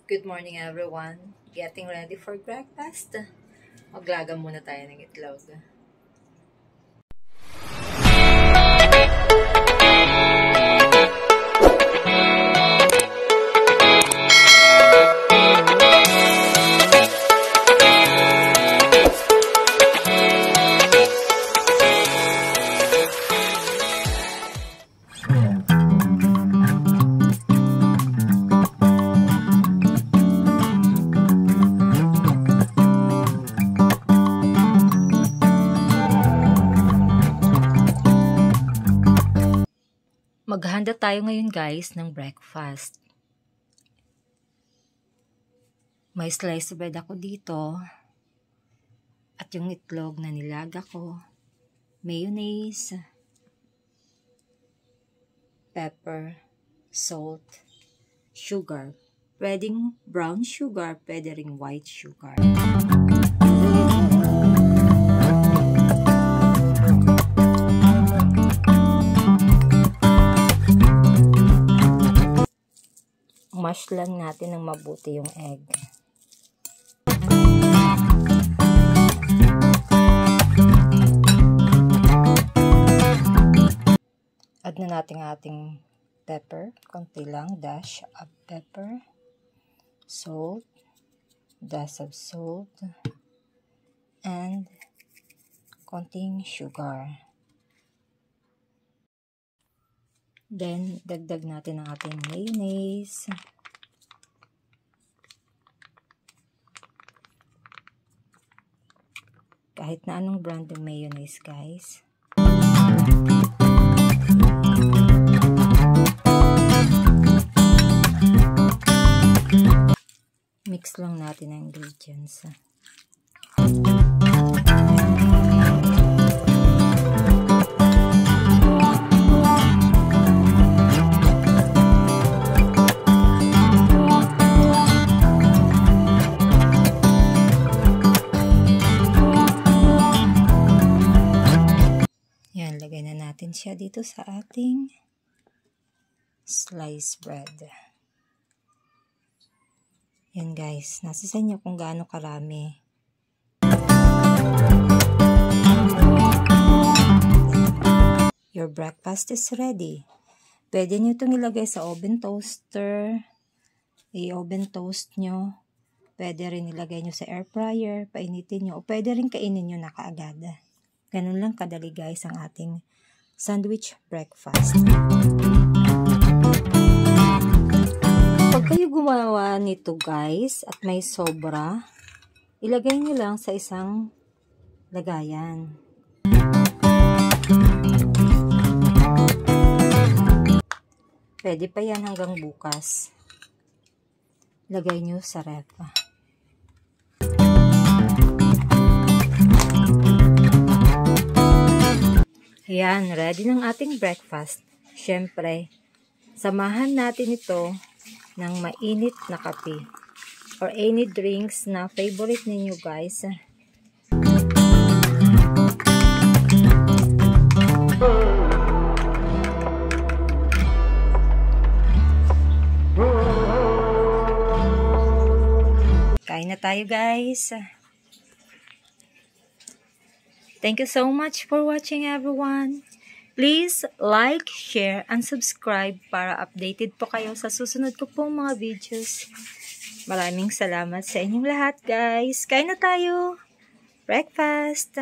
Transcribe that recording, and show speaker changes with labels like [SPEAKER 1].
[SPEAKER 1] Good morning everyone. Getting ready for breakfast. Maglaga muna tayo ng itlog. Maghahanda tayo ngayon guys ng breakfast. May slice bread ako dito. At yung itlog na nilaga ko. Mayonnaise. Pepper. Salt. Sugar. Pwedeng brown sugar, pwede ring white sugar. Mash lang natin ng mabuti yung egg. Add na natin ating pepper, konti lang, dash of pepper, salt, dash of salt, and konting sugar. Then, dagdag natin ang ating mayonnaise. Kahit na anong brand ng mayonnaise, guys. Mix lang natin ang ingredients. Yan, lagay na natin siya dito sa ating sliced bread. Yan guys, nasa sa inyo kung gaano karami. Your breakfast is ready. Pwede nyo itong ilagay sa oven toaster. I-oven toast nyo. Pwede rin ilagay nyo sa air fryer, painitin nyo. O pwede rin kainin nyo na kaagad. Ganun lang kadali guys ang ating sandwich breakfast. Pag kayo gumawa nito guys at may sobra, ilagay nyo lang sa isang lagayan. Pwede pa yan hanggang bukas. Lagay nyo sa ref. Ayan, ready ng ating breakfast. Siyempre, samahan natin ito ng mainit na kape or any drinks na favorite ninyo guys. Kain na tayo guys. Thank you so much for watching everyone. Please like, share, and subscribe para updated po kayo sa susunod ko pong mga videos. Maraming salamat sa inyong lahat guys. Kain na tayo. Breakfast.